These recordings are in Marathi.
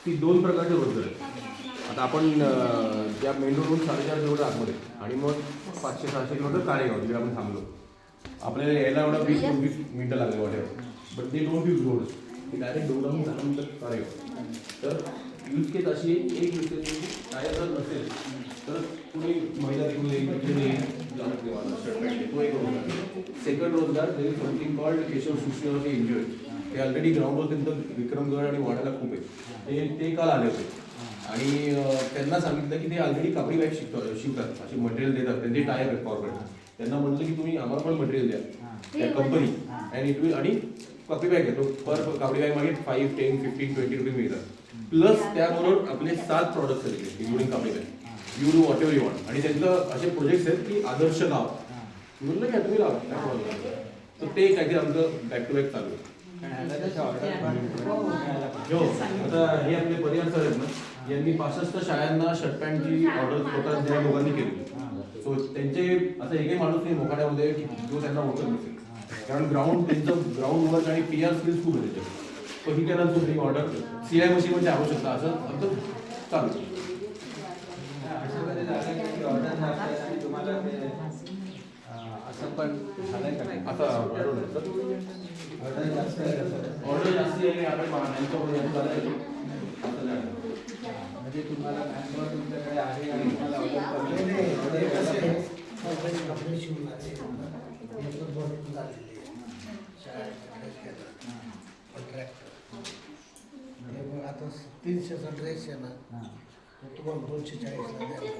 ती दोन प्रकारचे रोजगार आहेत. आता आपण त्या मेन रोडवरून 4.5 किलोमीटर आतमध्ये आणि मग 500-600 किलोमीटर काळेगाव जिकडे आपण थांबलो. आपल्याला यायला एवढा 20-25 मिनटं लागले वाटेल. बट ते डोंट यूज रोड, ते डायरेक्ट डोंगरावरून झाल्यानंतर काळेगाव. तर यूज केस अशी एक यूज केस टायर जर नसेल तर कुणी महिला तिकडून येईल तो एक रोजगार. सेकंड रोजगार there is something called Keshav Sushri injury. ते ऑलरेडी ग्राउंडवर त्यांचं विक्रमगड आणि वाड्याला खूप आहे. ते काल आले होते आणि त्यांना सांगितलं की ते ऑलरेडी कापडी बॅग शिकतात, असे मटेरियल देतात, त्यांचे टायर आहेत कॉर्पोरेट. त्यांना म्हटलं की तुम्ही आम्हाला पण मटेरियल द्या त्या कंपनी आणि इट विल, आणि कापडी बॅग घेतो पर कापडी बॅग मागे 5, 10, 15, 20 रुपये मिळतात. प्लस त्याबरोबर आपले 7 प्रॉडक्ट्स आहेत इंक्लुडिंग कापडी bag. You do what ever you want. आणि त्यांचं असे प्रोजेक्ट्स आहेत की आदर्श गाव म्हणलं घ्या तुम्ही लावा काय प्रॉब्लेम. तर ते काहीतरी आमचं बॅक टू बॅक चालू आहे. हो, आता हे आपले परिवार सर आहेत ना, यांनी 65 शाळांना शर्ट पॅन्टची ऑर्डर स्वतः त्या लोकांनी केली. सो त्यांचे आता एकही माणूस नाही मोखाड्यामध्ये की जो त्यांना ओळखत नसेल, कारण ग्राउंड त्यांचं ग्राउंड वर्क आणि PR स्किल्स खूप आहे त्याच्यात. So he can also bring order. CI machine म्हणजे आवश्यकता असं आमचं चालू. असं पण झालंय का? आता ऑर्डर जास्त आहे आपण म्हणजे तुम्हाला मॅनपॉवर तुमच्याकडे आहे आणि तुम्हाला आता 300चा ड्रेस आहे ना, तुम्हाला 240ला द्यायला,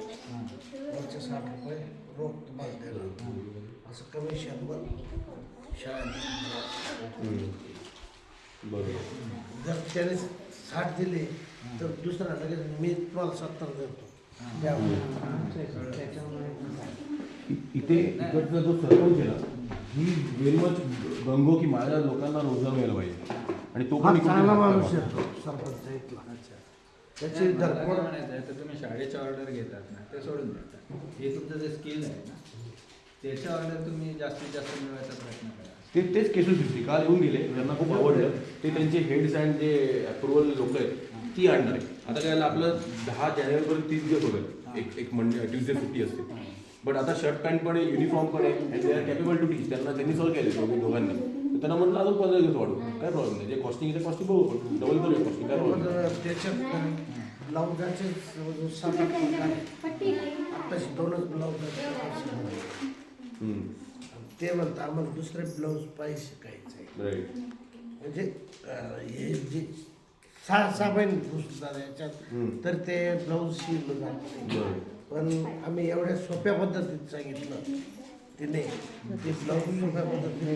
260 रुपये रोख तुम्हाला द्यायला, असं कमिशनवर शाळेत. जर त्याने 60 दिले तर दुसरा लगेच मी तुम्हाला 70 देतो. इथे इकडचा जो सरपंच आहे ना, ही व्हेरी मच गंगो की माझ्या लोकांना रोजगार मिळाला पाहिजे. आणि तो पण चांगला माणूस येतो सरपंच इथला. त्याची मला म्हणायचं आहे तर तुम्ही शाळेच्या ऑर्डर घेतात ना, ते सोडून देतात. हे तुमचं जे स्किल आहे ना, त्याच्या ऑर्डर तुम्ही जास्तीत जास्त मिळवायचा प्रयत्न करा. तेच केशव सिस्टी काल येऊन गेले, त्यांना खूप आवडलं. ते त्यांचे हेड्स अँड जे अप्रुव्हल लोक आहेत ती आणणार आहे. आता काय आपलं 10 जानेवारीपर्यंत 30 दिवस होतं. एक मंडे ट्यूजडे सुट्टी असते. बट आता शर्ट पॅन्ट पण आहे, युनिफॉर्म पण आहे, and they are capable to teach. त्यांनी सॉल्व केले दोघांनी. तर त्यांना म्हटलं अजून 15 दिवस वाढू, काय प्रॉब्लेम नाही. जे कॉस्टिंग आहे ते कॉस्टिंग बघू, डबल करूया कॉस्टिंग, काय प्रॉब्लेम नाही. त्याच्यात ब्लाउजाचे 7-8 आत्ताशी 2च ब्लाउज ते म्हणतात आम्हाला दुसरे ब्लाऊज पाहिजे शिकायचे. राईट. म्हणजे हे जे 6 महिने घुसतात याच्यात तर ते ब्लाऊज शिवलं जात. पण आम्ही एवढ्या सोप्या पद्धतीत सांगितलं तिने, ते ब्लाऊज सोप्या पद्धतीने